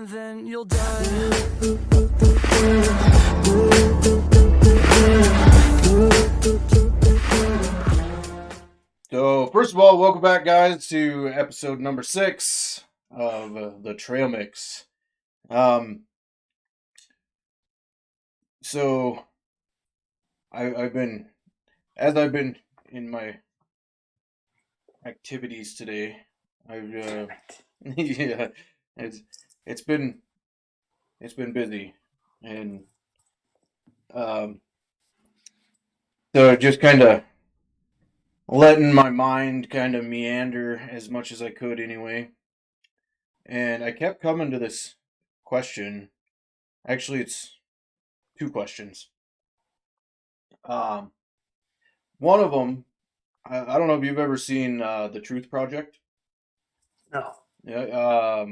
and then you'll die. So, first of all, welcome back, guys, to episode number 6 of the Trail Mix. So I've been, as I've been in my activities today, I've yeah, it's been busy, and um, so just kind of letting my mind kind of meander as much as I could, anyway. And I kept coming to this question. Actually, it's two questions. Um, One of them, I don't know if you've ever seen the Truth Project. No. Yeah,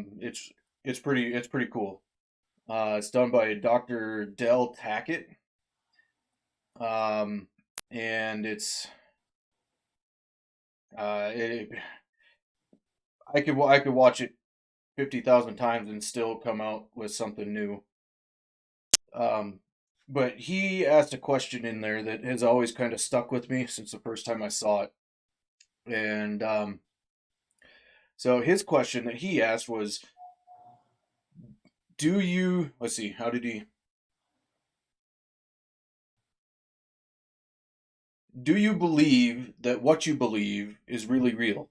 it's pretty cool. It's done by Dr. Del Tackett, um, and uh, it, I could watch it 50,000 times and still come out with something new. Um, but he asked a question in there that has always kind of stuck with me since the first time I saw it, and so his question that he asked was, "Do you?" Let's see. How did he? Do you believe that what you believe is really real?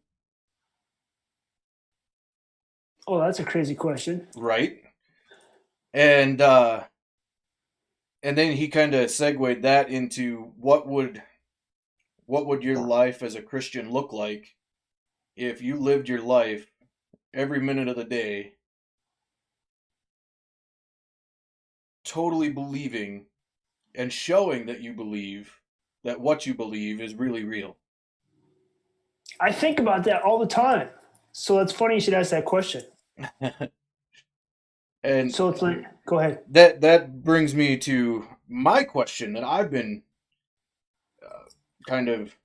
Oh, that's a crazy question. Right. And then he kind of segued that into what would your life as a Christian look like if you lived your life every minute of the day totally believing and showing that you believe that what you believe is really real. I think about that all the time. So it's funny you should ask that question. And So it's like, go ahead. that brings me to my question that I've been kind of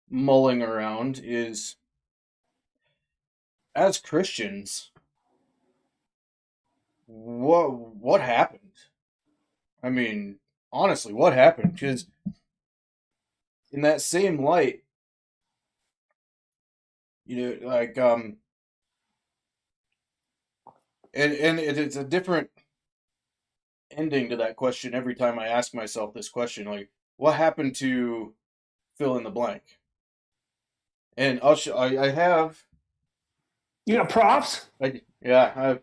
mulling around is, as Christians, what happened? I mean, honestly, what happened? Because in that same light, like and it's a different ending to that question every time I ask myself this question. Like, what happened to fill in the blank? And I have. You got props? Yeah,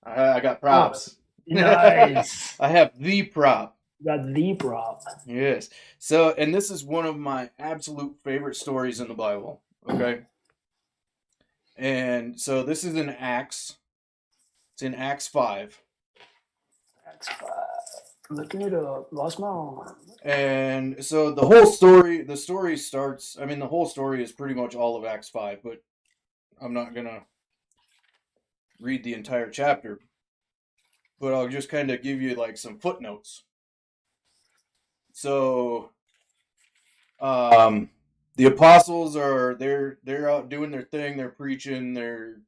I got props. Nice. I have the prop. You got the prop. Yes. So, and this is one of my absolute favorite stories in the Bible. Okay. And so this is in Acts. It's in Acts 5. That's looking it up. Lost my arm. And so the story starts, I mean, the whole story is pretty much all of Acts 5, but I'm not going to read the entire chapter. But I'll just kind of give you like some footnotes. So, the apostles they're out doing their thing, they're preaching, they're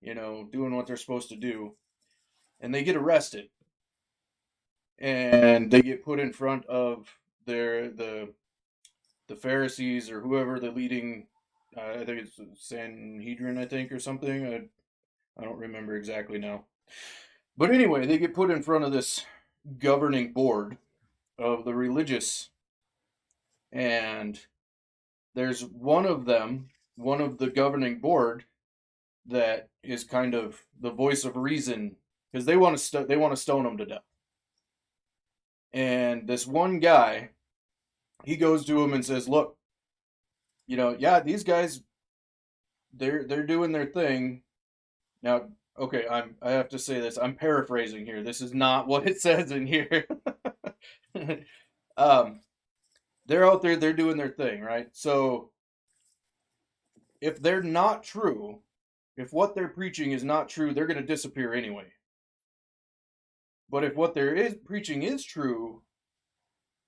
doing what they're supposed to do, and they get arrested, and they get put in front of the Pharisees or whoever the leading, I think it's Sanhedrin, I think, or something. I don't remember exactly now, but anyway, they get put in front of this governing board of the religious, and there's one of the governing board that is kind of the voice of reason, because they want to stone them to death. And this one guy, he goes to him and says, "Look, yeah, these guys, they're doing their thing now." Okay, I have to say this. I'm paraphrasing here. This is not what it says in here. um, they're out there, they're doing their thing, right? So if they're not true, if what they're preaching is not true, they're going to disappear anyway. But if what they're preaching is true,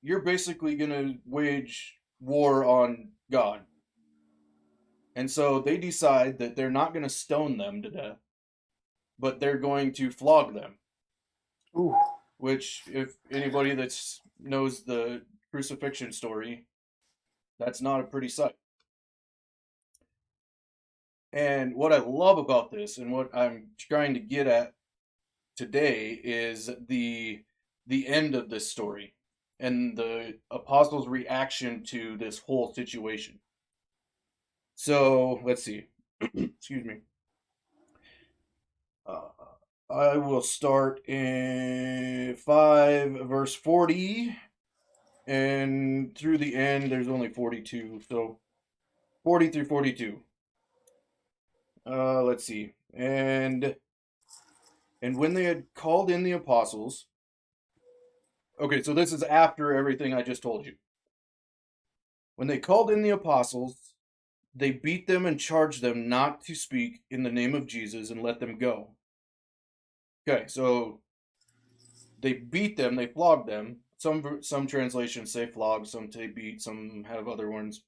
you're basically going to wage war on God. And so they decide that they're not going to stone them to death. but they're going to flog them. Ooh. Which, if anybody that knows the crucifixion story, that's not a pretty sight. And what I love about this, and what I'm trying to get at today, is the end of this story and the apostles' reaction to this whole situation. So let's see. Excuse me. Uh, I will start in 5 verse 40, and through the end there's only 42, so 40 through 42. Let's see. And when they had called in the apostles, okay, so this is after everything I just told you. When they called in the apostles, they beat them and charged them not to speak in the name of Jesus and let them go. Okay, so they beat them, they flogged them. Some translations say flog, some say beat, some have other ones.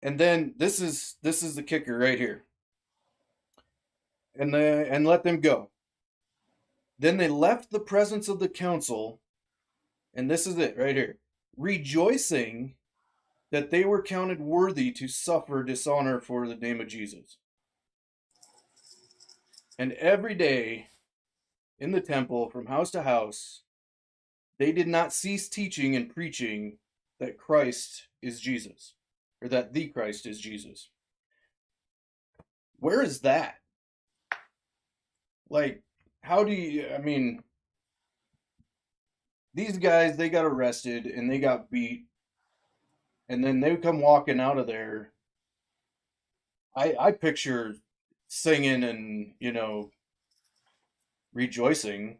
And then this is the kicker right here. And let them go. Then they left the presence of the council, and this is it right here, rejoicing that they were counted worthy to suffer dishonor for the name of Jesus. And every day in the temple, from house to house, they did not cease teaching and preaching that Christ is Jesus, or that the Christ is Jesus. Where is that? Like, how do you, I mean, these guys, they got arrested and they got beat, and then they come walking out of there. I picture singing and, rejoicing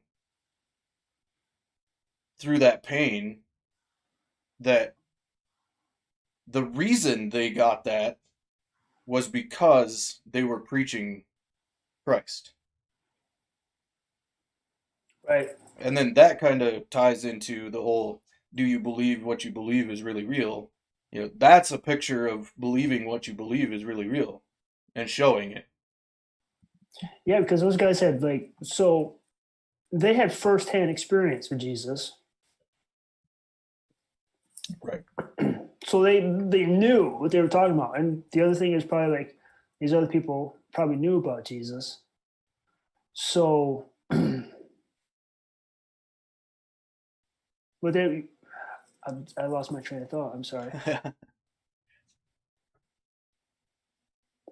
through that pain, that the reason they got that was because they were preaching Christ. Right. And then that kind of ties into the whole, do you believe what you believe is really real? That's a picture of believing what you believe is really real and showing it. Yeah, because those guys had so they had firsthand experience with Jesus. Right. So they knew what they were talking about. And the other thing is probably these other people probably knew about Jesus. So but I lost my train of thought. I'm sorry.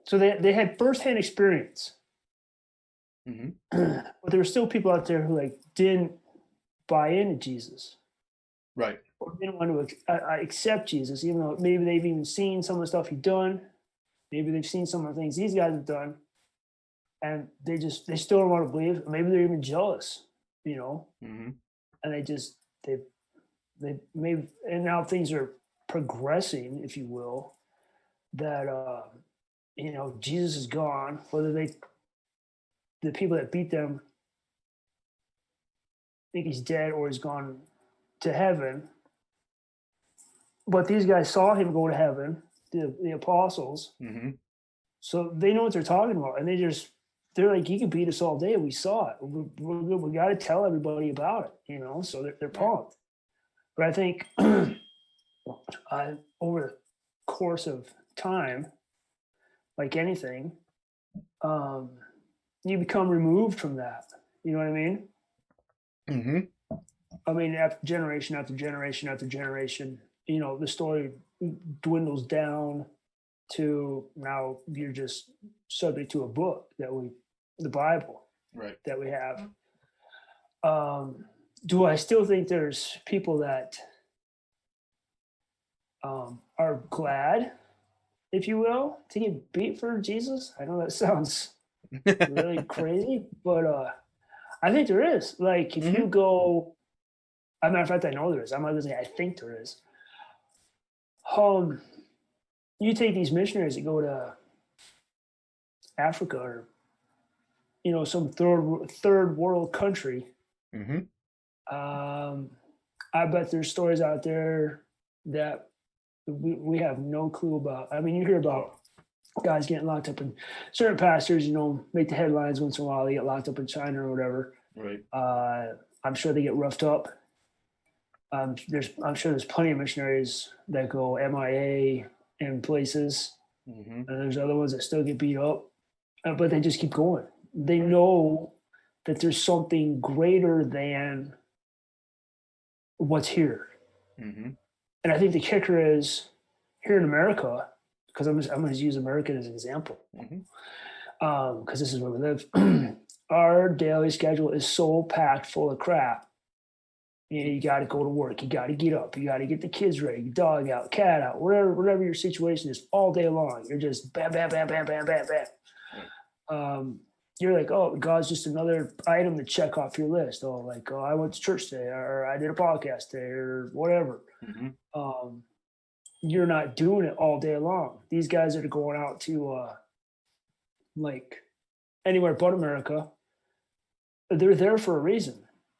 So they had firsthand experience. Mm-hmm. But there were still people out there who didn't buy into Jesus. Right. Or didn't want to accept Jesus, even though maybe they've even seen some of the stuff he's done. Maybe they've seen some of the things these guys have done, and they still don't want to believe. Maybe they're even jealous, Mm-hmm. and they maybe, and now things are progressing, if you will, that Jesus is gone. Whether the people that beat them think he's dead or he's gone to heaven, but these guys saw him go to heaven, the apostles. Mm-hmm. So they know what they're talking about, and they're like, he can beat us all day. We saw it. We got to tell everybody about it, so they're pumped. But I think over the course of time, like anything, you become removed from that. You know what I mean? Mm-hmm. I mean, after generation after generation after generation, the story dwindles down to now you're just subject to a book the Bible, Right. that we have. Do I still think there's people that are glad, if you will, to get beat for Jesus? I know that sounds really crazy, but I think there is. Like, if you go, as a matter of fact, I know there is. I'm not going to say I think there is. You take these missionaries that go to Africa or some third world country. Mm-hmm. I bet there's stories out there that we have no clue about. I mean, you hear about guys getting locked up in certain pastors, make the headlines once in a while. They get locked up in China or whatever. Right. I'm sure they get roughed up. I'm sure there's plenty of missionaries that go MIA in places, Mm-hmm. and there's other ones that still get beat up, but they just keep going. They Right. know that there's something greater than what's here. Mm-hmm. And I think the kicker is here in America, because I'm going to use America as an example, Mm-hmm. because this is where we live. Our daily schedule is so packed full of crap. You got to go to work. You got to get up. You got to get the kids ready. Your dog out, cat out, whatever your situation is, all day long. You're just bam, bam, bam, bam, bam, bam, bam. Right. You're like, oh, God's just another item to check off your list. Oh, like, oh, I went to church today, or I did a podcast today, or whatever. Mm-hmm. You're not doing it all day long. These guys that are going out to like anywhere but America, they're there for a reason.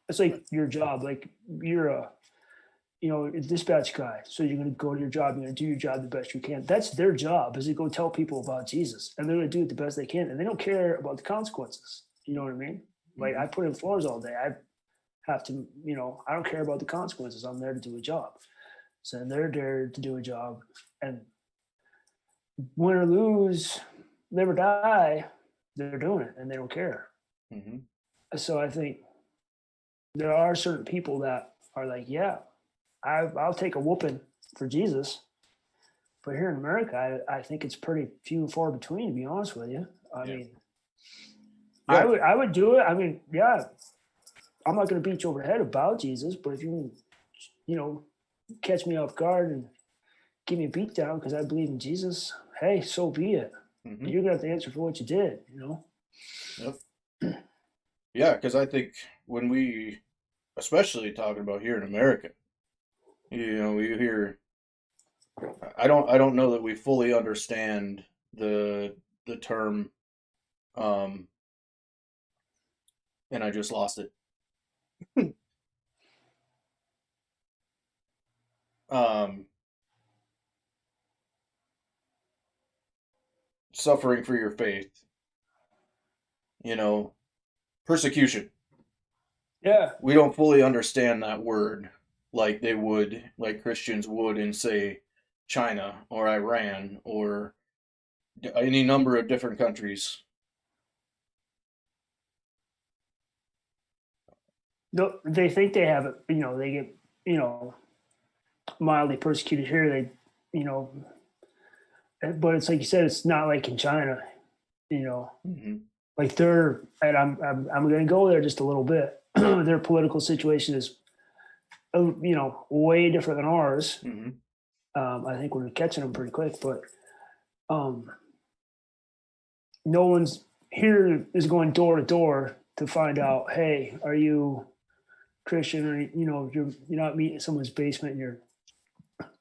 It's like your job. Like you're a dispatch guy. So you're going to go to your job. You're going to do your job the best you can. That's their job, is to go tell people about Jesus, and they're going to do it the best they can, and they don't care about the consequences. You know what I mean? Like Mm-hmm. I put in floors all day. I have to, I don't care about the consequences. I'm there to do a job. So they're there to do a job, and win or lose, live or die, they're doing it, and they don't care. Mm-hmm. So I think there are certain people that are like, yeah, I'll take a whooping for Jesus. But here in America, I think it's pretty few and far between, to be honest with you. I Yeah. mean, Yeah. I would do it. I mean, yeah, I'm not going to beat you over the head about Jesus, but if you catch me off guard and give me a beat down because I believe in Jesus, hey, so be it. Mm-hmm. You're going to have to answer for what you did, Yep. Yeah, because I think when we, especially talking about here in America, you hear, I don't know that we fully understand the term, um, and I just lost it. um, Suffering for your faith, you know, persecution. Yeah. We don't fully understand that word like they would, like Christians would in, say, China or Iran or any number of different countries. No, they think they have it. They get, mildly persecuted here. But it's like you said, it's not like in China, you know, Mm-hmm. like and I'm going to go there just a little bit. Their political situation is, way different than ours. Mm-hmm. I think we're catching them pretty quick, but um, no one's here is going door to door to find out, hey, are you Christian? Or you're not meeting someone's basement.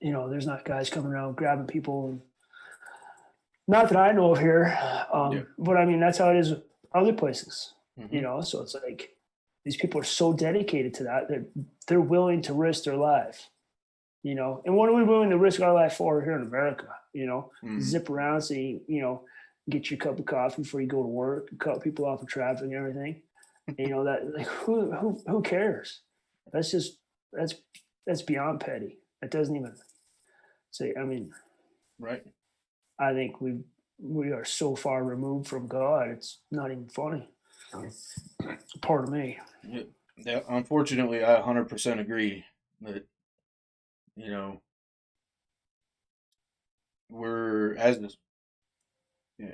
And there's not guys coming around grabbing people. And not that I know of here, Yeah. but I mean that's how it is other places. Mm-hmm. So it's like these people are so dedicated to that that they're willing to risk their life. And what are we willing to risk our life for here in America? Mm-hmm. Zip around, so get your cup of coffee before you go to work, cut people off of traffic and everything. That like who cares? That's beyond petty. That doesn't even say. I mean, Right. I think we are so far removed from God. It's not even funny. Pardon me. Yeah. Yeah. Unfortunately, I 100% agree that, you know, we're,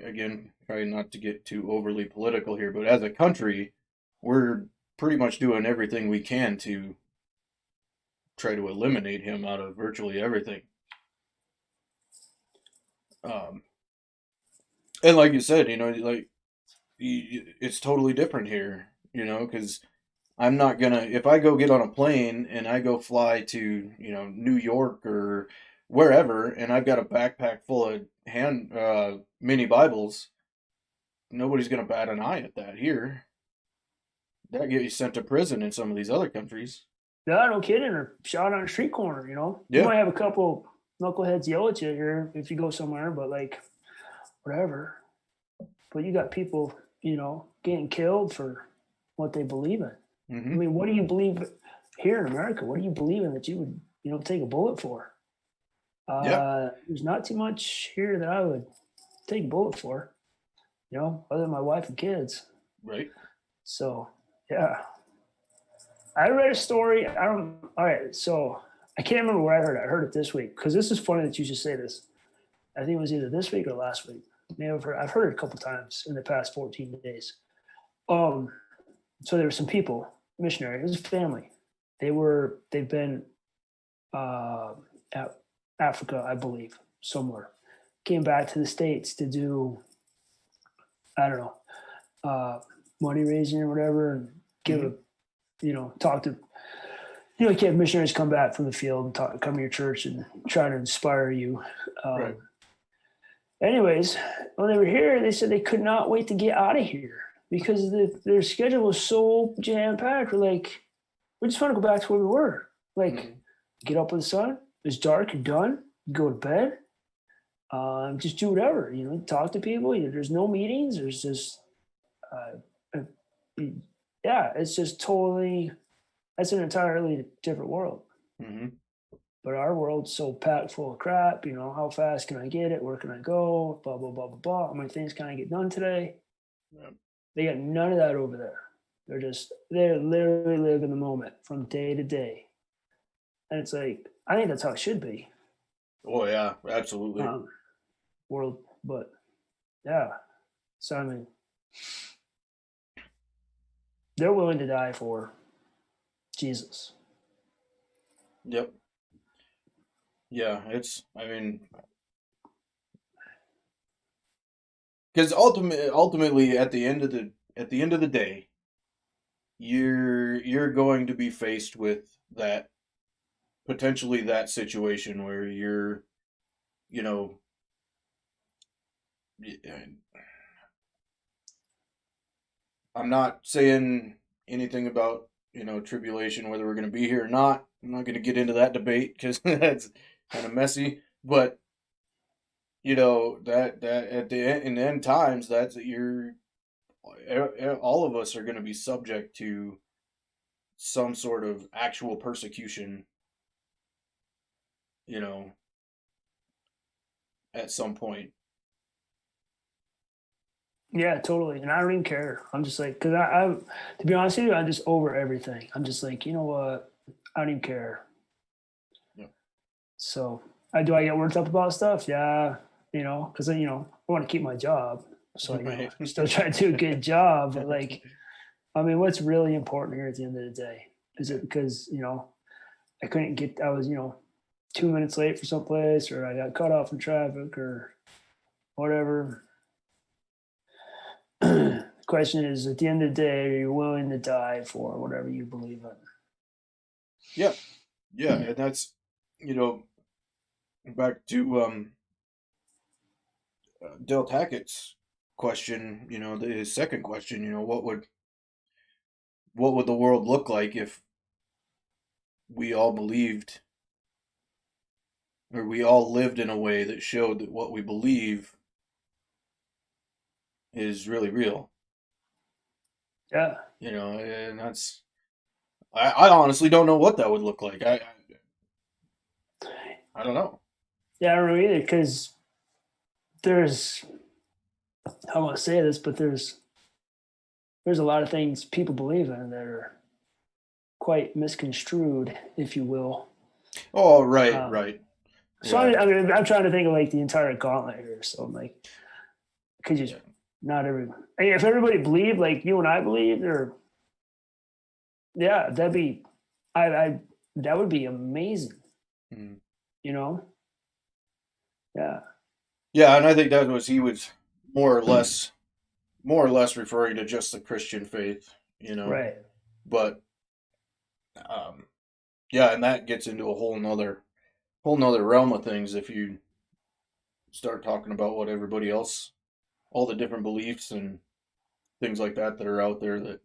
again, trying not to get too overly political here, but as a country, we're pretty much doing everything we can to try to eliminate him out of virtually everything. Um, and like you said, like it's totally different here, because I'm not gonna, if I go get on a plane and I go fly to, New York or wherever, and I've got a backpack full of mini Bibles, nobody's gonna bat an eye at that here. That get you sent to prison in some of these other countries. Yeah, no kidding. Or shot on a street corner. You Yeah. might have a couple knuckleheads yell at you here if you go somewhere, but like whatever. But you got people, getting killed for what they believe in. I Mm-hmm. mean, what do you believe here in America? What do you believe in that you would, take a bullet for? Yeah. There's not too much here that I would take a bullet for, other than my wife and kids. Right. So, yeah. I read a story. I don't, all right. So I can't remember where I heard it. I heard it this week because this is funny that you should say this. I think it was either this week or last week. Maybe I've heard it a couple times in the past 14 days. Um, so there were some people, missionary, it was a family. They've been at Africa, I believe, somewhere. Came back to the States to do, I don't know, money raising or whatever, and give Mm-hmm. a, talk to, you can't have missionaries come back from the field and come to your church and try to inspire you. Right. Anyways, when they were here, they said they could not wait to get out of here because their schedule was so jam packed. We're like, we just want to go back to where we were. Like, Mm-hmm. get up with the sun. It's dark. You're done. You go to bed. Just do whatever. Talk to people. There's no meetings. There's just, uh, yeah, it's just totally. That's an entirely different world. Mm-hmm. But our world's so packed full of crap. How fast can I get it? Where can I go? Blah blah blah blah blah. How many things can I get done today? Yeah. They got none of that over there. They're literally living the moment from day to day. And it's like, I think that's how it should be. Oh yeah, absolutely. Um, world, but yeah. So I mean, they're willing to die for Jesus. Yep. Yeah, I mean, because ultimately at the end of the day, you're going to be faced with that potentially that situation where you're, you know, I'm not saying anything about, tribulation, whether we're going to be here or not. I'm not going to get into that debate because that's kind of messy. But that at the end, in the end times, that's you're all of us are going to be subject to some sort of actual persecution. You know, at some point. Yeah, totally. And I don't even care. I'm just like, because to be honest with you, I'm just over everything. I'm just like, you know what? I don't even care. Yeah. So, do I get worked up about stuff? Yeah, because I want to keep my job. So, Right. still try to do a good job. But like, I mean, what's really important here at the end of the day? Is it because, I couldn't get, I was, 2 minutes late for someplace, or I got cut off in traffic, or whatever. The question is, at the end of the day, are you willing to die for whatever you believe in? Yeah. Yeah, and that's you know back to Del Tackett's question. His second question. What would the world look like if we all believed or we all lived in a way that showed that what we believe is really real? Yeah. And I honestly don't know what that would look like. I don't know. Yeah, I don't know either, because there's, I want to say this, but there's a lot of things people believe in that are quite misconstrued, if you will. Oh, right, Um, right. so Yeah, I'm trying to think of like the entire gauntlet here. So I'm like, could you yeah. not everyone? I mean, if everybody believed like you and I believed, or yeah, I that would be amazing. Mm. You know? Yeah. Yeah, and I think that was he was more or less more or less referring to just the Christian faith, Right. But um, yeah, and that gets into a whole nother realm of things if you start talking about what everybody else, all the different beliefs and things like that are out there that,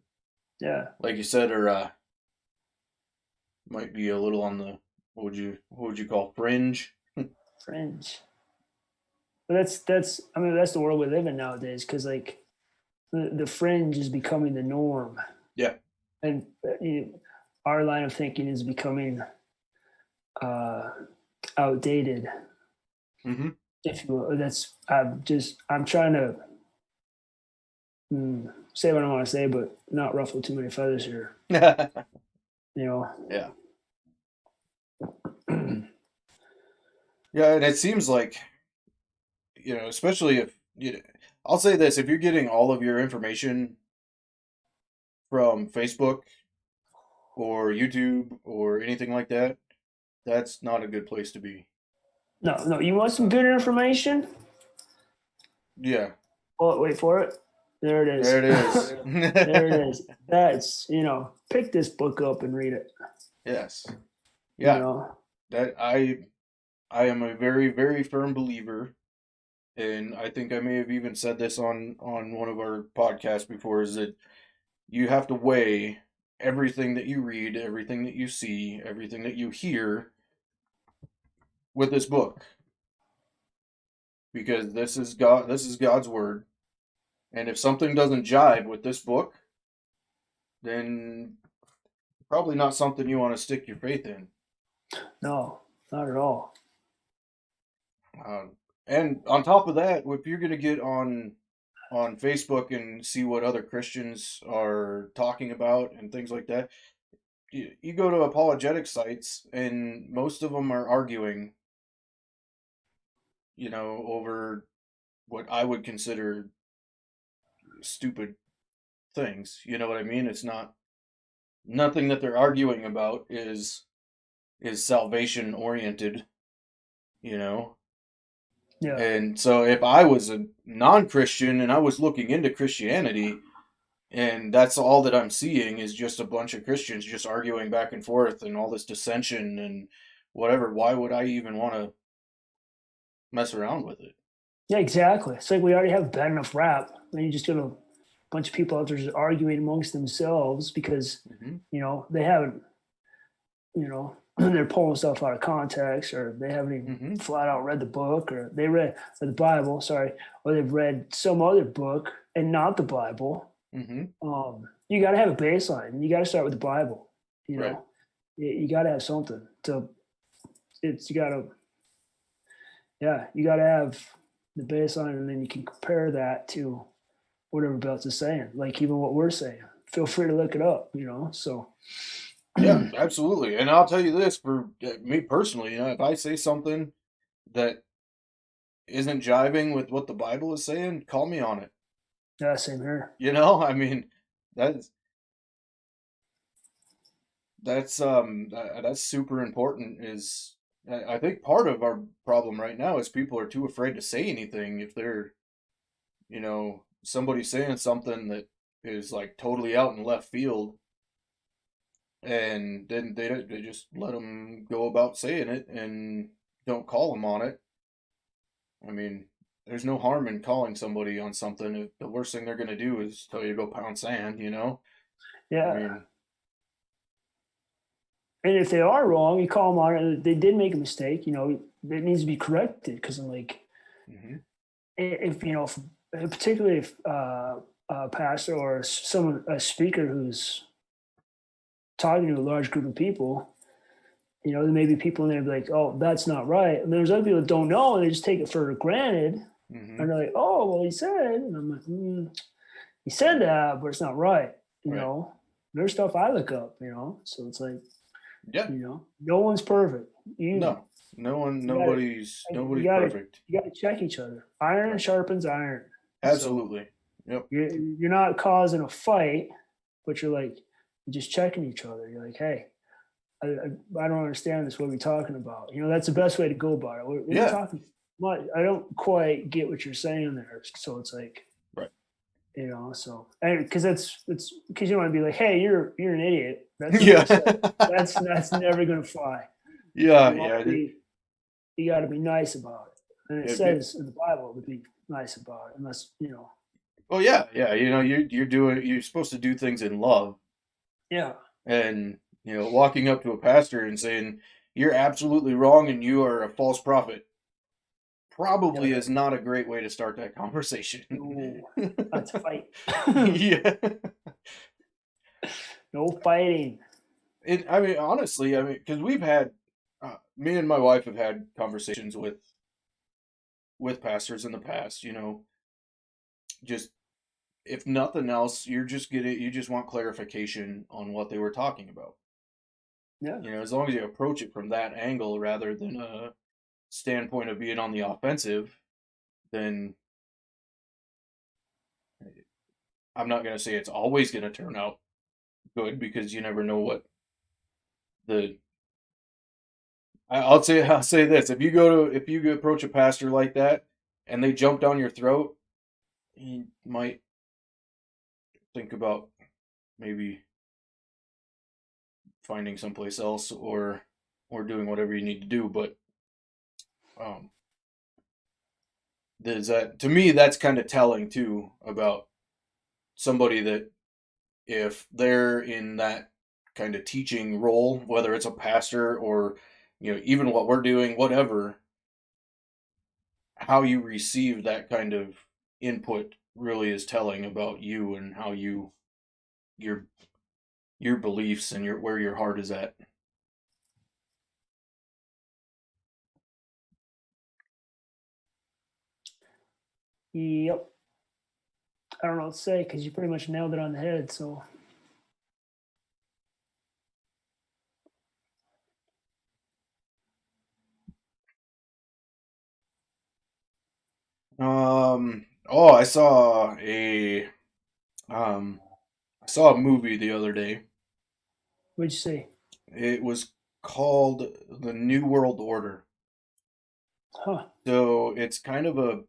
Yeah. like you said, are might be a little on the what would you call fringe? Fringe. But that's I mean that's the world we live in nowadays because like the fringe is becoming the norm, Yeah. and our line of thinking is becoming uh, outdated. Mm-hmm. If you will. That's I'm trying to say what I want to say, but not ruffle too many feathers here. You know. Yeah. Yeah, and it seems like, especially if I'll say this, if you're getting all of your information from Facebook or YouTube or anything like that, that's not a good place to be. No, no. You want some good information? Yeah, Oh, wait for it. There it is. there it is. There it is. That's pick this book up and read it. Yes. You Yeah, know. that I am a very, very firm believer, and I think I may have even said this on one of our podcasts before, is that you have to weigh everything that you read, everything that you see, everything that you hear with this book, because this is God's word, and if something doesn't jive with this book, then probably not something you want to stick your faith in. No, not at all. And on top of that, if you're going to get on Facebook and see what other Christians are talking about and things like that, you go to apologetic sites and most of them are arguing, over what I would consider stupid things. You know what I mean? It's not nothing that they're arguing about is salvation oriented, you know. Yeah. And so if I was a non-Christian and I was looking into Christianity and that's all that I'm seeing is just a bunch of Christians just arguing back and forth and all this dissension and whatever, why would I even want to mess around with it? Yeah, exactly. It's like we already have bad enough rap. Then you just get a bunch of people out there just arguing amongst themselves because, Hmm. they haven't, they're pulling stuff out of context or they haven't even Hmm. flat out read the book or they read or the Bible, sorry, or they've read some other book and not the Bible. Hmm. You got to have a baseline. You got to start with the Bible. You Right. know, you got to have something to. You got to, yeah, you got to have the baseline, and then you can compare that to whatever else is saying. Like even what we're saying. Feel free to look it up. So Yeah, absolutely. And I'll tell you this for me personally, if I say something that isn't jiving with what the Bible is saying, call me on it. yeah, same here. I mean, that's that's super important. Is I think part of our problem right now is people are too afraid to say anything if they're, somebody saying something that is like totally out in left field, and then they just let them go about saying it and don't call them on it. I mean, there's no harm in calling somebody on something. If the worst thing they're gonna do is tell you to go pound sand, I Yeah, mean, and if they are wrong, you call them on it. They did make a mistake. It needs to be corrected because I'm like, hmm. if particularly if a pastor or a speaker who's talking to a large group of people, there may be people in there be like, oh, that's not right. And there's other people that don't know and they just take it for granted. Hmm. And they're like, oh, well, he said, and I'm like, he said that, but it's not right. Right. There's stuff I look up, so it's like, Yeah. no one's perfect. No. No one. You gotta, Nobody's perfect. you gotta check each other. Iron Right. sharpens iron. So Absolutely. Yep. you're not causing a fight, but you're just checking each other. You're like, hey, I don't understand this. What are we talking about? That's the best way to go about it. What are you Yeah. talking about? I don't quite get what you're saying there. So it's like, Right. so because it's because you don't want to be like, hey, you're an idiot. That's not Yeah. what I said. That's never gonna fly. Yeah. You want Yeah. to be, you got to be nice about it. And it says in the Bible to be nice about it, unless Well, yeah. Yeah. You're supposed to do things in love, yeah, and walking up to a pastor and saying you're absolutely wrong and you are a false prophet. probably Yeah. is not a great way to start that conversation. No, let's fight. Yeah. No fighting. I mean, honestly, I mean, because me and my wife have had conversations with pastors in the past. Just if nothing else, you just want clarification on what they were talking about. Yeah. As long as you approach it from that angle rather than a standpoint of being on the offensive, then I'm not going to say it's always going to turn out good because you never know what the. I'll say this: if you approach a pastor like that and they jump down your throat, you might think about maybe finding someplace else or doing whatever you need to do. But um, there's that to me that's kind of telling too about somebody that if they're in that kind of teaching role, whether it's a pastor or even what we're doing, whatever, how you receive that kind of input really is telling about you and how your your beliefs and where your heart is at. Yep. I don't know what to say because you pretty much nailed it on the head. So Oh, I saw a movie the other day. what'd you say? It was called The New World Order. Huh. So it's kind of a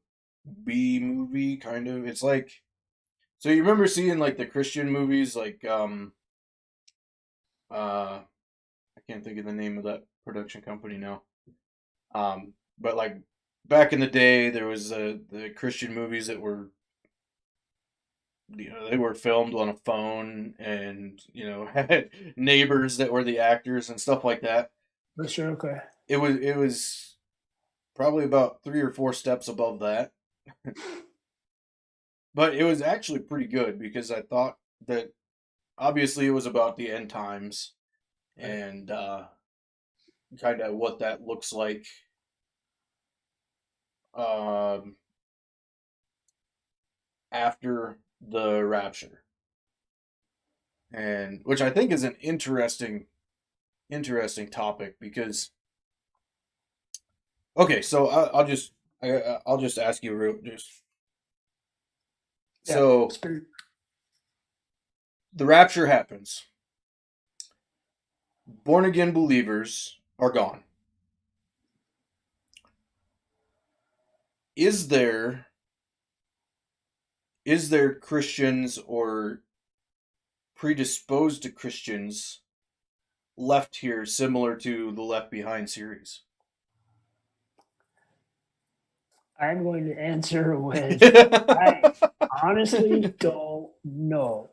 B movie, kind of. It's like, so you remember seeing like the Christian movies, like I can't think of the name of that production company now. But like back in the day, there was the Christian movies that were, they were filmed on a phone, and had neighbors that were the actors and stuff like that. For sure. Okay. It was probably about 3 or 4 steps above that. But it was actually pretty good because I thought that obviously it was about the end times Right. and kind of what that looks like um, after the rapture, and which I think is an interesting topic because okay, so I'll just ask you real just Yeah. so the rapture happens, born again believers are gone. Is there Christians or predisposed to Christians left here similar to the Left Behind series? I'm going to answer with I honestly don't know.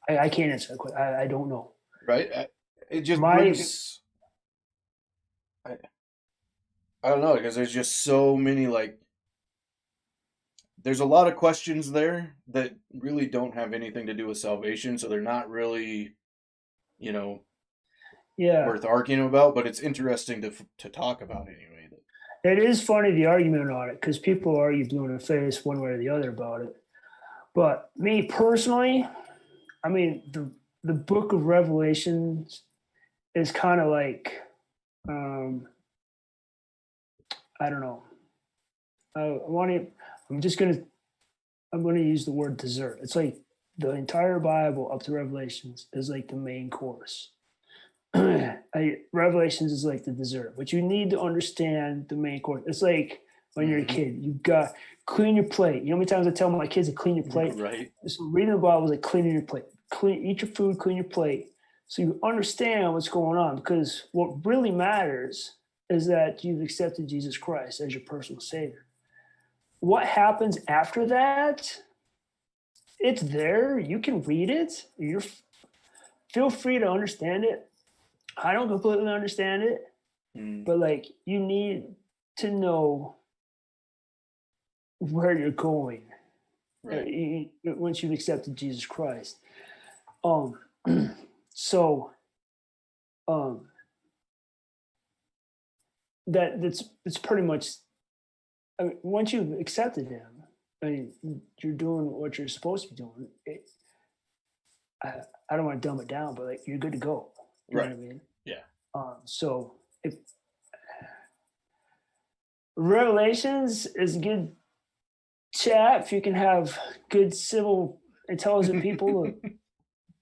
I can't answer that question. I don't know. Right? It just My brings I, I don't know because there's just so many there's a lot of questions there that really don't have anything to do with salvation, so they're not really, you know, yeah, worth arguing about, but it's interesting to talk about anyway. it is funny the argument on it because people argue blue in the face one way or the other about it. But me personally, I mean the book of Revelations is kind of like um, I don't know. I want to. I'm just gonna. I'm gonna use the word dessert. It's like the entire Bible up to Revelations is like the main course. Revelations is like the dessert, but you need to understand the main course. It's like when you're a Hmm. kid, you got clean your plate. You know how many times I tell my kids to clean your plate? Right? So reading the Bible is like cleaning your plate. Eat your food, clean your plate, so you understand what's going on. Because what really matters is that you've accepted Jesus Christ as your personal savior. What happens after that? It's there. You can read it. You're feel free to understand it. I don't completely understand it, Mm. but like you need to know where you're going Right. once you've accepted Jesus Christ. Um, so um, that's pretty much. I mean, once you've accepted Him, I mean, you're doing what you're supposed to be doing. I, I don't want to dumb it down, but like you're good to go. You know what Right. I mean? Yeah. So if Revelations is a good chat, if you can have good, civil, intelligent people to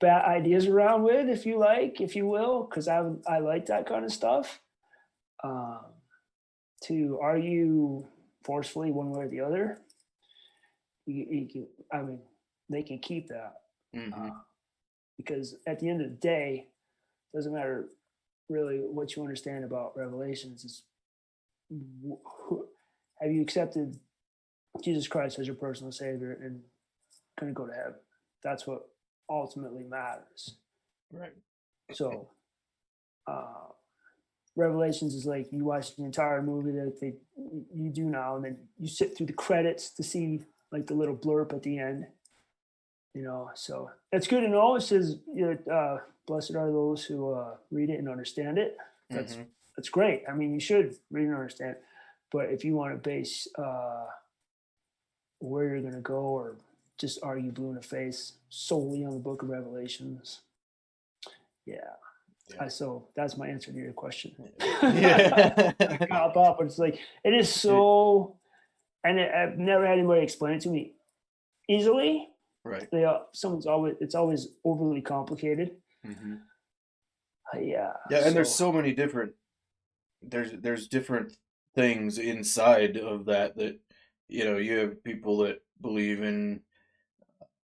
bat ideas around with, if you like, if you will, because I like that kind of stuff. Um, to argue forcefully one way or the other, you can, I mean, they can keep that Hmm. uh, because at the end of the day, it doesn't matter really what you understand about Revelations. Is have you accepted Jesus Christ as your personal Savior and going to go to heaven? That's what ultimately matters. Right. So, uh, Revelations is like you watch the entire movie that you do now, and then you sit through the credits to see like the little blurb at the end. So it's good to know. It says, "Blessed are those who read it and understand it." That's Hmm. that's great. I mean, you should read and understand. But if you want to base where you're going to go, or just argue blue in the face solely on the Book of Revelations, yeah. Yeah. So that's my answer to your question. Yeah. Cop up, but it's like it is so, and I've never had anybody explain it to me easily. Right. It's always overly complicated. Hmm. Yeah. Yeah, and there's So so many different there's different things inside of that you have people that believe in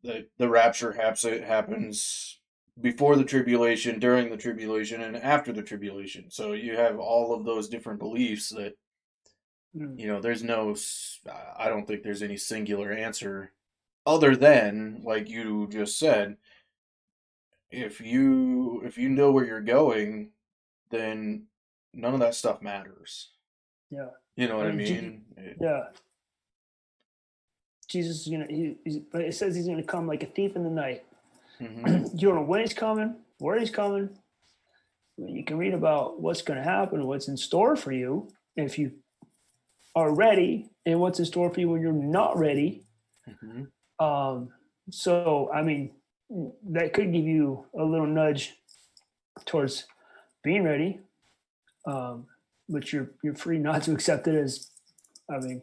that the rapture happens before the tribulation, during the tribulation, and after the tribulation. So you have all of those different beliefs that mm, there's I don't think there's any singular answer other than like you just said, if you know where you're going, then none of that stuff matters. yeah. You know I what I mean, mean? yeah. Jesus is gonna. But it says he's gonna come like a thief in the night. Mm-hmm. You don't know when he's coming, where he's coming. You can read about what's going to happen, what's in store for you if you are ready, and what's in store for you when you're not ready. Mm-hmm. Um, so, I mean, that could give you a little nudge towards being ready, um, but you're free not to accept it as. I mean,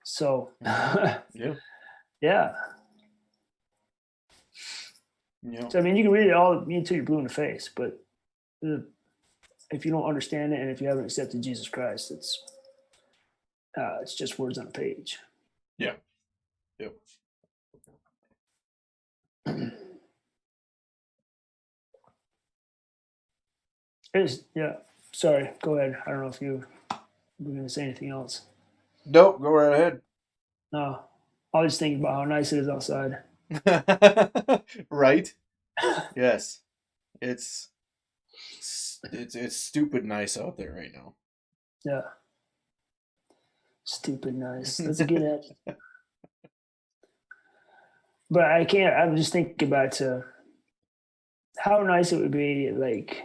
so Mm-hmm. Yeah. yeah. Yeah. So I mean, you can read it all until you're blue in the face, but uh, if you don't understand it and if you haven't accepted Jesus Christ, it's just words on a page. Yeah. Yeah. Yeah. Sorry. Go ahead. I don't know if you were going to say anything else. Nope. Go right ahead. No. I was just thinking about how nice it is outside. Right? Yes. It's it's stupid nice out there right now. Yeah. Stupid nice. That's a good edge. But I can't. I'm just thinking back to how nice it would be, like,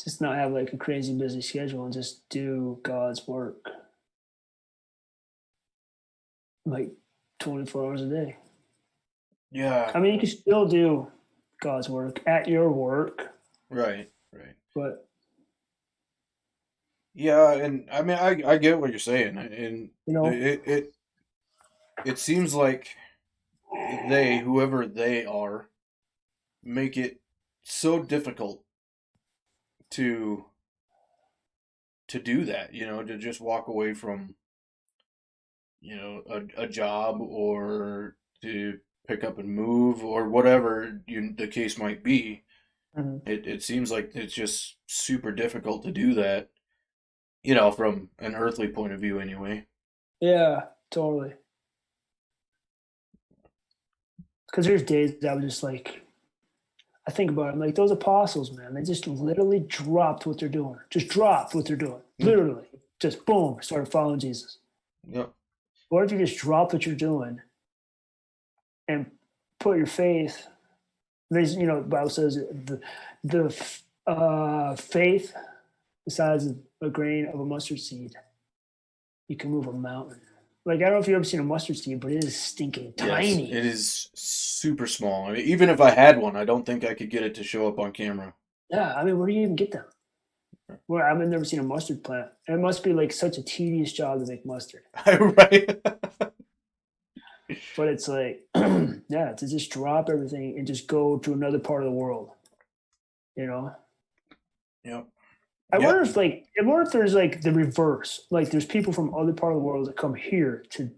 just not have like a crazy busy schedule and just do God's work like 24 hours a day. Yeah. I mean, you can still do God's work at your work, Right. Right. but Yeah, and I mean I get what you're saying, and you know, it seems like they, whoever they are, make it so difficult to do that, to just walk away from, a job, or to pick up and move, or whatever the case might be. mhm. It seems like it's just super difficult to do that, from an earthly point of view anyway. Yeah, totally. Because there's days that I was just like, I think about it, I'm like those apostles, man, they just literally dropped what they're doing. Just dropped what they're doing. Mm, Literally. Just boom, started following Jesus. yep. What if you just drop what you're doing and put your faith? There's, you know, the Bible says the faith the size of a grain of a mustard seed, you can move a mountain. Like, I don't know if you've ever seen a mustard seed, but it is stinking Yes, tiny. it is super small. I mean, even if I had one, I don't think I could get it to show up on camera. Yeah, I mean, where do you even get them? Well, I've never seen a mustard plant. It must be like such a tedious job to make mustard. Right? But it's like, yeah, to just drop everything and just go to another part of the world. You know, Yep. I Yep. wonder if like, I wonder if there's like the reverse. Like, there's people from other part of the world that come here to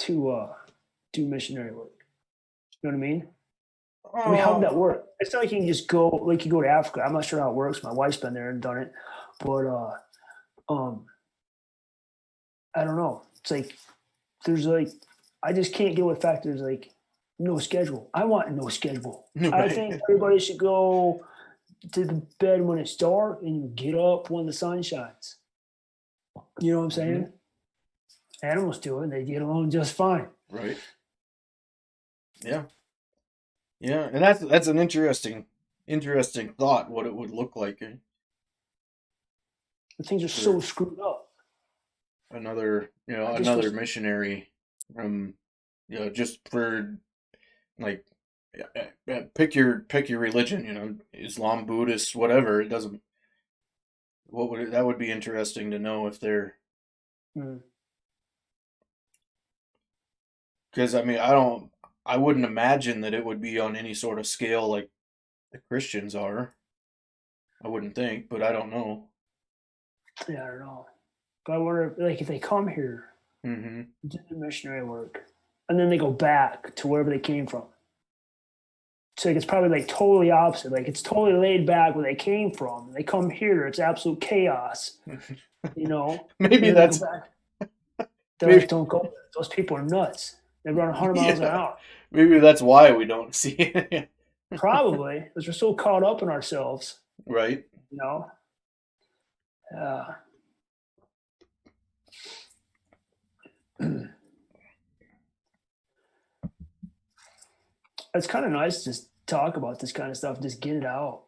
do missionary work. You know what I mean? I mean, how would that work? It's not like you can just go, like you go to Africa. I'm not sure how it works. My wife's been there and done it, but I don't know. It's like there's like I just can't get with the fact there's like no schedule. I want no schedule. I Right. think everybody should go to the bed when it's dark and you get up when the sun shines. You know what I'm saying? Animals do it; they get along just fine. Right. Yeah. Yeah, and that's an interesting thought what it would look like. But things are For so screwed up. another, I just another wish. missionary from, just for like pick your religion, Islam, Buddhist, whatever. It doesn't. That would be interesting to know if they're, Mm, because I mean I wouldn't imagine that it would be on any sort of scale like the Christians are. I wouldn't think, but I don't know. yeah, I don't know. But I wonder, like, if they come here, Mm-hmm. do the missionary work, and then they go back to wherever they came from. So like, it's probably like totally opposite. Like, it's totally laid back where they came from. They come here, it's absolute chaos, you know. And Maybe then they go that's back. They're like, maybe don't go there. Those people are nuts. They run 100 miles an yeah. hour. Maybe that's why we don't see it. Probably because we're so caught up in ourselves, Right? you know. Yeah. It's kind of nice to just talk about this kind of stuff, just get it out.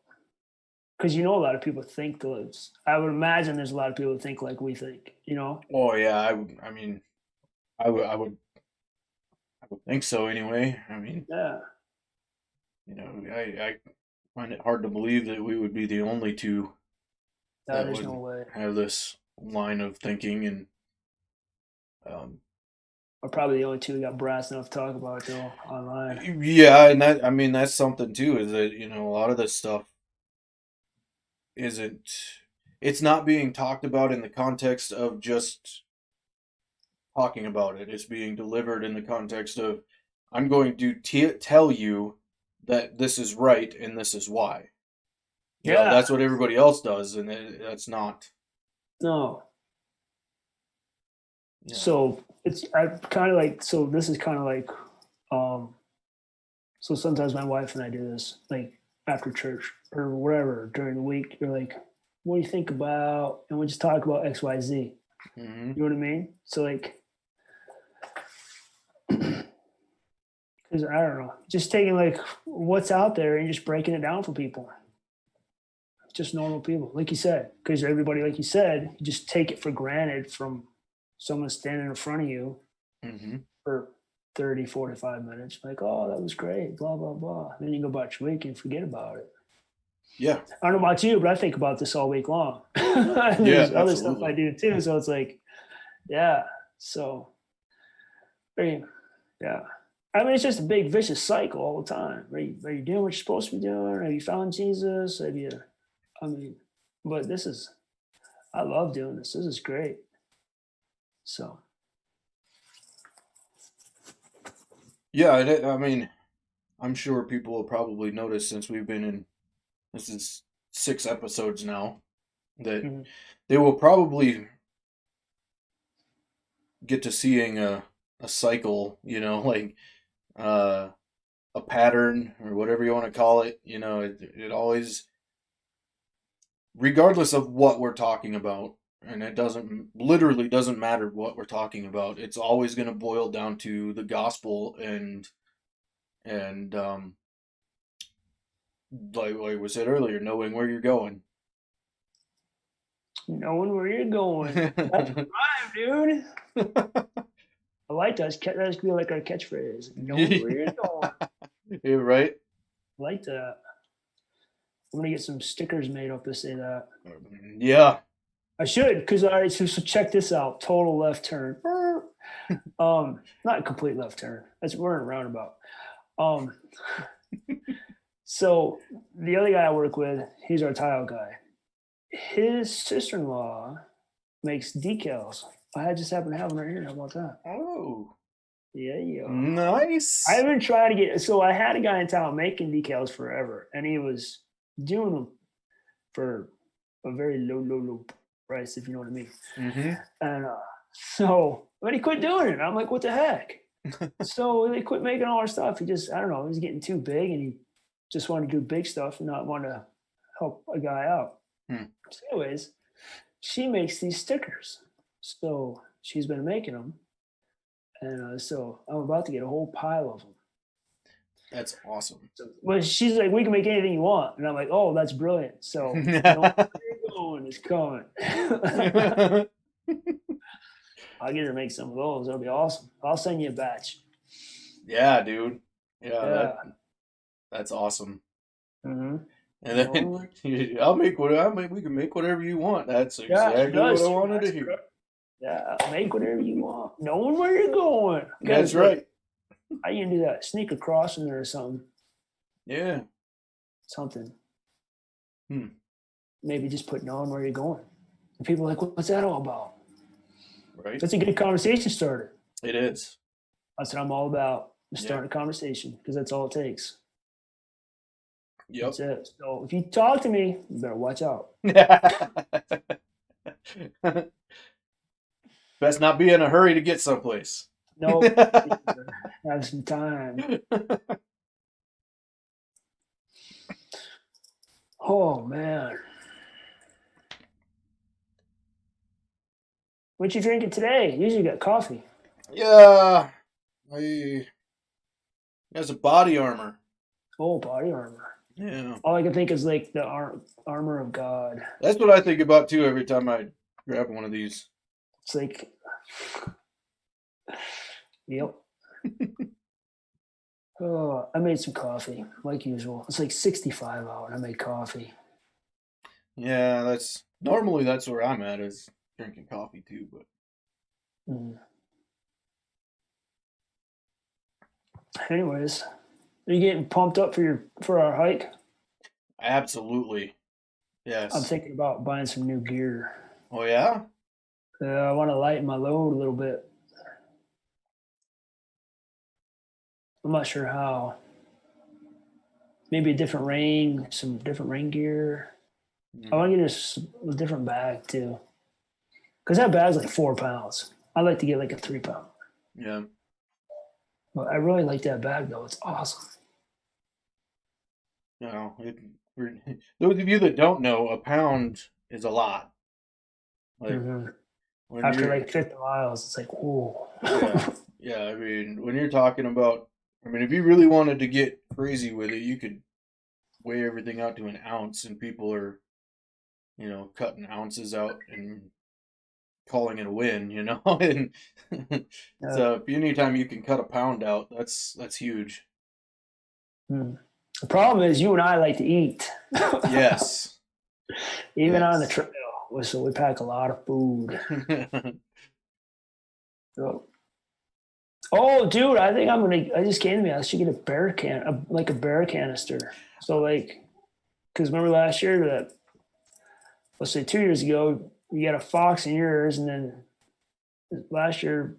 Because you know, a lot of people think those. I would imagine there's a lot of people who think like we think, you know. Oh yeah, I mean, I would think so anyway. I mean, Yeah. I find it hard to believe that we would be the only two No, that there's no would way. have this line of thinking, and um We're probably the only two who got brass enough to talk about it though online. yeah, and that, I mean, that's something too, is that, a lot of this stuff isn't it's not being talked about in the context of just talking about it. It's being delivered in the context of, I'm going to tell you that this is right and this is why. Yeah. That's what everybody else does, and that's not. No. Yeah. So it's I kind of like so this is kind of like um so sometimes my wife and I do this like after church or whatever during the week. You're like, what do you think about? And we just talk about X, Y, Z. Hmm. You know what I mean? So like, because I don't know, just taking like what's out there and just breaking it down for people, just normal people, like you said. Because everybody, like you said, you just take it for granted from someone standing in front of you Hmm. for 30, 45 minutes. Like, oh, that was great, blah, blah, blah. And then you go about your week and forget about it. Yeah. I don't know about you, but I think about this all week long. Yeah. There's other stuff I Absolutely. do too. So it's like, yeah. So, I mean, yeah. I mean, it's just a big vicious cycle all the time. Are you doing what you're supposed to be doing? Have you found Jesus? Have you, I mean, but I love doing this. This is great. So, Yeah. I mean, I'm sure people will probably notice, since we've been in, this is 6 episodes now, that mhm. they will probably get to seeing a cycle, like uh, a pattern or whatever you want to call it. It always, regardless of what we're talking about, and it literally doesn't matter what we're talking about. It's always going to boil down to the gospel and like we said earlier, knowing where you're going. Knowing where you're going. That's rhyme, dude. I like that. That could be like our catchphrase. Knowing where you're going. Yeah, right? I like that. I'm gonna get some stickers made up to say that. Yeah. I should, because all right, so check this out. Total left turn. Not a complete left turn. We're in a roundabout. So the other guy I work with, he's our tile guy. His sister-in-law makes decals. I just happen to have them right here. How about that? Oh, Yeah. nice. I've been trying to get. So I had a guy in town making decals forever, and he was doing them for a very low price, if you know what I mean. Mm-hmm. And so, but he quit doing it. I'm like, what the heck? So they quit making all our stuff. He just, I don't know, he was getting too big, and he just wanted to do big stuff and not want to help a guy out. So anyways, she makes these stickers. So she's been making them. And so I'm about to get a whole pile of them. That's awesome. So, well, she's like, we can make anything you want. And I'm like, oh, that's brilliant. So where you're going is coming. I'll get her to make some of those. That'll be awesome. I'll send you a batch. Yeah, dude. Yeah. That's awesome. Mm-hmm. And then we can make whatever you want. That's exactly what I wanted to hear. Yeah, make whatever you want. Knowing where you're going. That's right. How you can do that? Sneak across in there or something. Yeah. Something. Maybe just put knowing where you're going. And people are like, what's that all about? Right. That's a good conversation starter. It is. That's what I'm all about. Starting a conversation, because that's all it takes. Yep. That's it. So if you talk to me, you better watch out. Best not be in a hurry to get someplace. No, have some time. Oh man, what you drinking today? Usually got coffee. Yeah, that's a body armor. Oh, body armor. Yeah. All I can think is like the armor of God. That's what I think about too every time I grab one of these. It's like, yep. Oh, I made some coffee like usual. It's like 65 out, and I made coffee. Yeah, that's where I'm at, is drinking coffee too. But anyways, are you getting pumped up for our hike? Absolutely. Yes. I'm thinking about buying some new gear. Oh yeah? I want to lighten my load a little bit. I'm not sure how. Maybe some different rain gear. I want to get a different bag too. Because that bag's like 4 pounds. I'd like to get like a 3 pound. Yeah. But I really like that bag though. It's awesome. No, those of you that don't know, a pound is a lot. Like after like 50 miles, it's like, whoa. Yeah. I mean, when you're talking about, if you really wanted to get crazy with it, you could weigh everything out to an ounce, and people are, cutting ounces out and calling it a win, and so anytime you can cut a pound out, that's huge. The problem is you and I like to eat. Yes. Even on the trail, so we pack a lot of food. Oh, dude, I think I just came to me. I should get a bear canister. So because remember last year let's say 2 years ago, you got a fox in yours, and then last year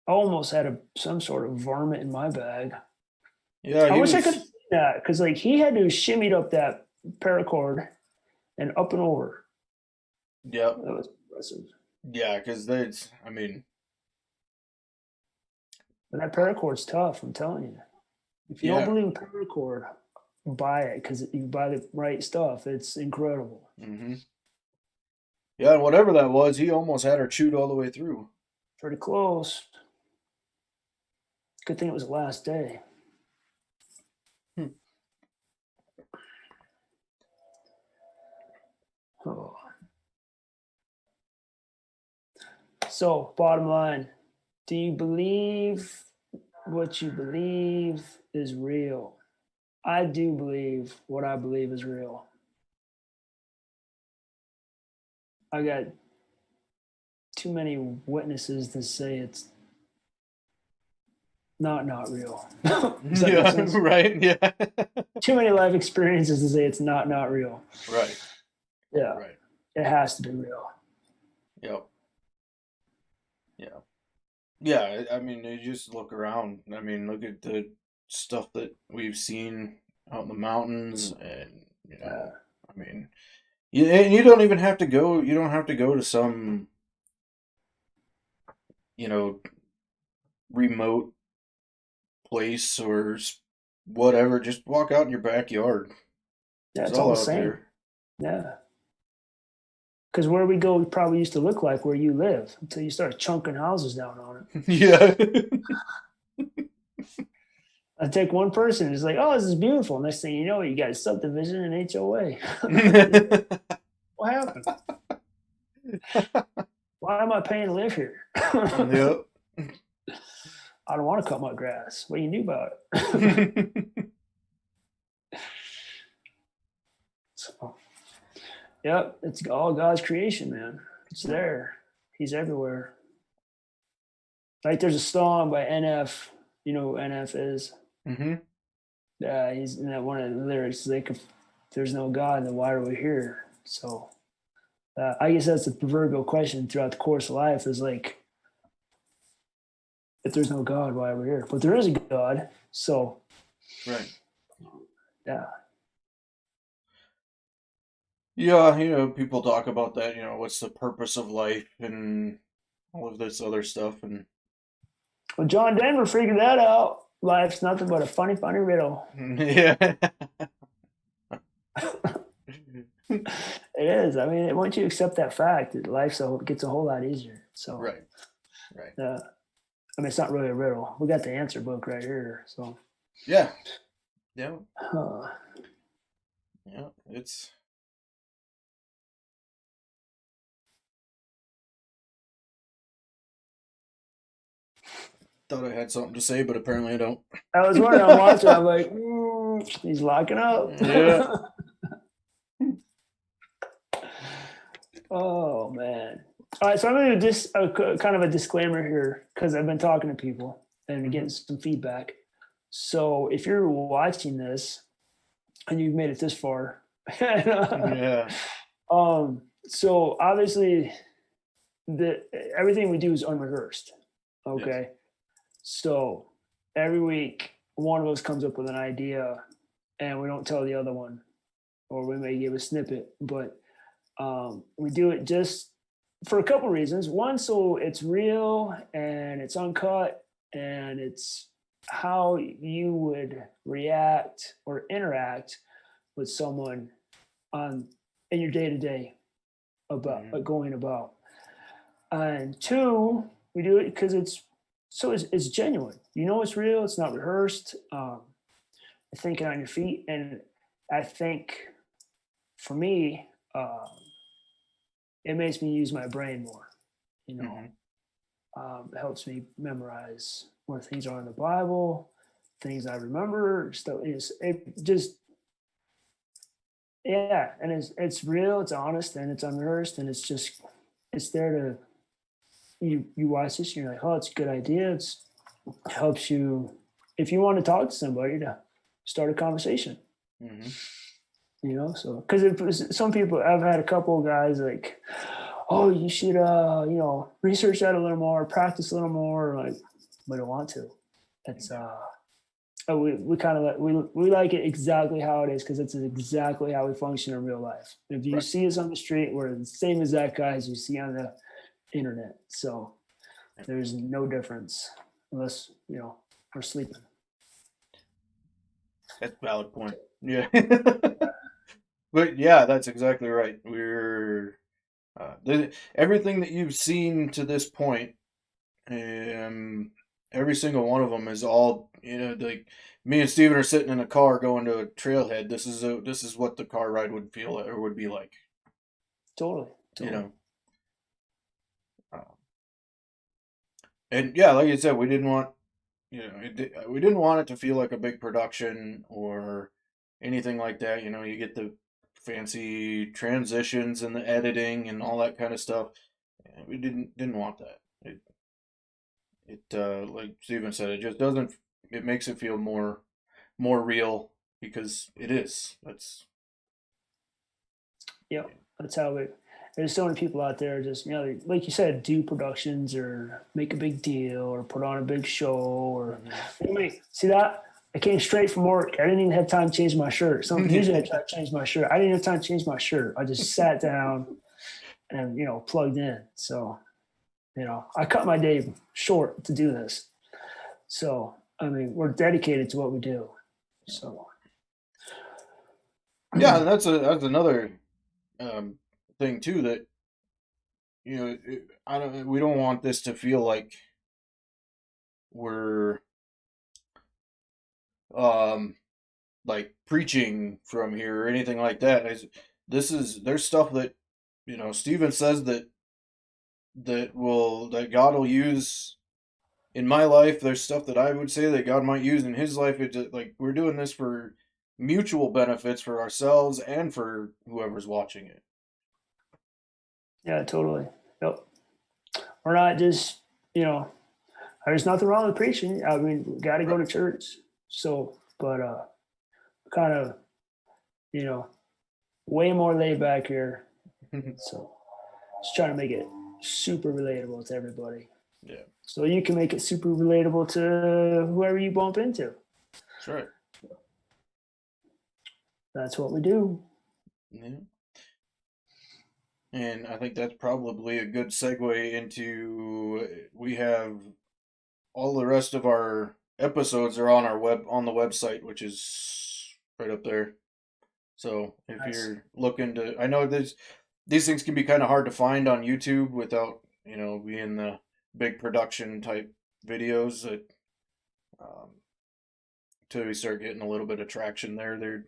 I almost had some sort of varmint in my bag. Yeah, I wish I could see that, because he had to shimmy up that paracord and up and over. Yeah, that was impressive. Yeah, because But that paracord's tough, I'm telling you. If you don't believe in paracord, buy it, because if you buy the right stuff, it's incredible. Yeah, and whatever that was, he almost had her chewed all the way through. Pretty close. Good thing it was the last day. Hmm. Oh. So, bottom line, do you believe what you believe is real? I do believe what I believe is real. I got too many witnesses to say it's not real. Does that make Yeah, sense? right. Yeah. Too many life experiences to say it's not real. Right. Yeah, Right. it has to be real. Yep. Yeah. Yeah. I mean, you just look around. I mean, look at the stuff that we've seen out in the mountains, and Uh, I mean, you don't even have to go. You don't have to go to some, you know, remote place or whatever. Just walk out in your backyard. yeah, It's it's all all the out same. there. Yeah, because where we go probably used to look like where you live until you start chunking houses down on it. Yeah. I take one person, it's like, oh, this is beautiful. Next thing you know, you got subdivision and HOA. What happened? Why am I paying to live here? I Yep. don't want to cut my grass. What do you do about it? So, yep, it's all God's creation, man. It's there. He's everywhere. Like there's a song by NF. You know who NF is? Hmm. He's in that one of the lyrics. Like, if there's no God, then why are we here? So, I guess that's the proverbial question throughout the course of life: is like, if there's no God, why are we here? But there is a God. So, Right. yeah, Yeah, people talk about that, what's the purpose of life and all of this other stuff and well, John Denver figured that out. Life's nothing but a funny riddle. yeah. It is. I mean, once you accept that fact, life gets a whole lot easier. So, Right. Right. I mean, it's not really a riddle. We got the answer book right here. So, Yeah. Yeah. uh, Yeah. It's thought I had something to say, but apparently I don't. I was wondering, I'm watching, I'm like, he's locking up. Yeah. Oh, man. All right, so I'm going to do just kind of a disclaimer here because I've been talking to people and getting Hmm. some feedback. So if you're watching this and you've made it this far, Yeah. so obviously the everything we do is unrehearsed. Yes. Okay. So every week, one of us comes up with an idea and we don't tell the other one, or we may give a snippet, but we do it just for a couple reasons. One, so it's real and it's uncut and it's how you would react or interact with someone on in your day to day about Hmm. going about. And two, we do it because it's genuine. You know, it's real. It's not rehearsed. Thinking on your feet, and I think for me, it makes me use my brain more. You know, Hmm. it helps me memorize where things are in the Bible, things I remember. Stuff is it just yeah, and it's real, it's honest, and it's unrehearsed, and it's there to you watch this and you're like, oh, it's a good idea. It helps you if you want to talk to somebody to start a conversation. Hmm. You know, so because some people I've had a couple of guys like, oh, you should research that a little more, practice a little more. Like, we don't want to. It's we kind of we like it exactly how it is because it's exactly how we function in real life. If you Right. see us on the street, we're the same exact guys you see on the internet. So there's no difference unless we're sleeping. That's a valid point. Yeah. But yeah, that's exactly right. Everything that you've seen to this point, every single one of them is all, like me and Steven are sitting in a car going to a trailhead. This is what the car ride would feel or would be like, Totally. you Totally. know. Uh, and yeah, like you said, we didn't want, we didn't want it to feel like a big production or anything like that. You get the fancy transitions and the editing and all that kind of stuff. And we didn't want that. Like Steven said, it just doesn't. It makes it feel more real because it is. Yep. That's how it. There's so many people out there just like you said, do productions or make a big deal or put on a big show or anyway. See that I came straight from work. I didn't even have time to change my shirt. Usually I try to change my shirt. I didn't have time to change my shirt. I just sat down and plugged in. So I cut my day short to do this. So I mean, we're dedicated to what we do. So Yeah, and that's another thing too that we don't want this to feel like we're um like preaching from here or anything like that. There's stuff that Stephen says that God will use in my life. There's stuff that I would say that God might use in his life. It's just, like we're doing this for mutual benefits for ourselves and for whoever's watching it. yeah, totally. Yep. We're not just there's nothing wrong with preaching. I mean, we got to go to church. So, but kind of way more laid back here. So, just trying to make it super relatable to everybody. Yeah. So you can make it super relatable to whoever you bump into. That's right. That's what we do. Yeah. And I think that's probably a good segue into we have all the rest of our episodes are on the website, which is right up there. So if Nice. you're looking to, I know these things can be kind of hard to find on YouTube without being the big production type videos that till we start getting a little bit of traction there.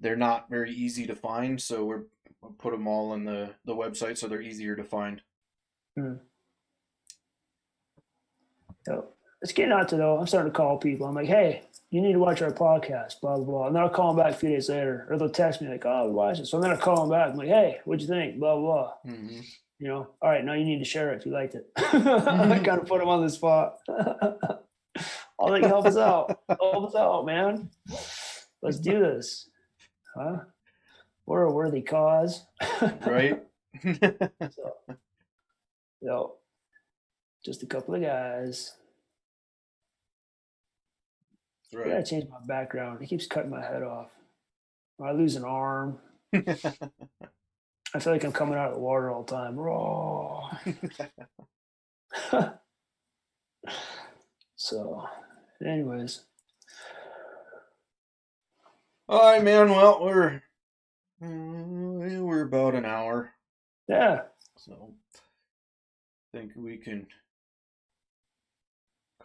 They're not very easy to find, so we'll put them all on the website so they're easier to find. So it's getting out to though. I'm starting to call people. I'm like, hey, you need to watch our podcast, blah, blah, blah. And then I'll call them back a few days later. Or they'll text me like, oh, we watched it. So then I call them back. I'm like, hey, what'd you think? Blah, blah. Mm-hmm. All right, now you need to share it if you liked it. I kind of put them on the spot. I'll let you help us out. Help us out, man. Let's do this. Huh? We're a worthy cause. Right? So, just a couple of guys. That's right. I gotta change my background. It keeps cutting my head off. Or I lose an arm. I feel like I'm coming out of the water all the time. Raw. So, anyways. All right, man. Well, we're about an hour, Yeah. so I think we can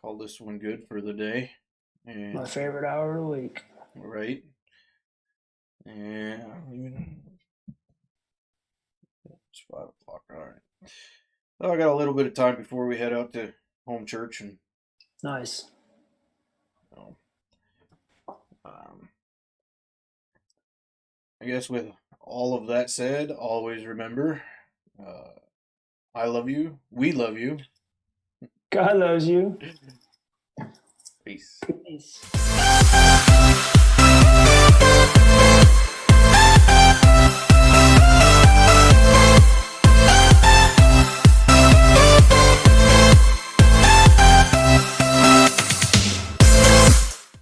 call this one good for the day. And My favorite hour of the week. right. And it's 5 o'clock. All right. Well, I got a little bit of time before we head out to home church, and Nice. I guess with all of that said, always remember, I love you. We love you. God loves you. Peace. Peace.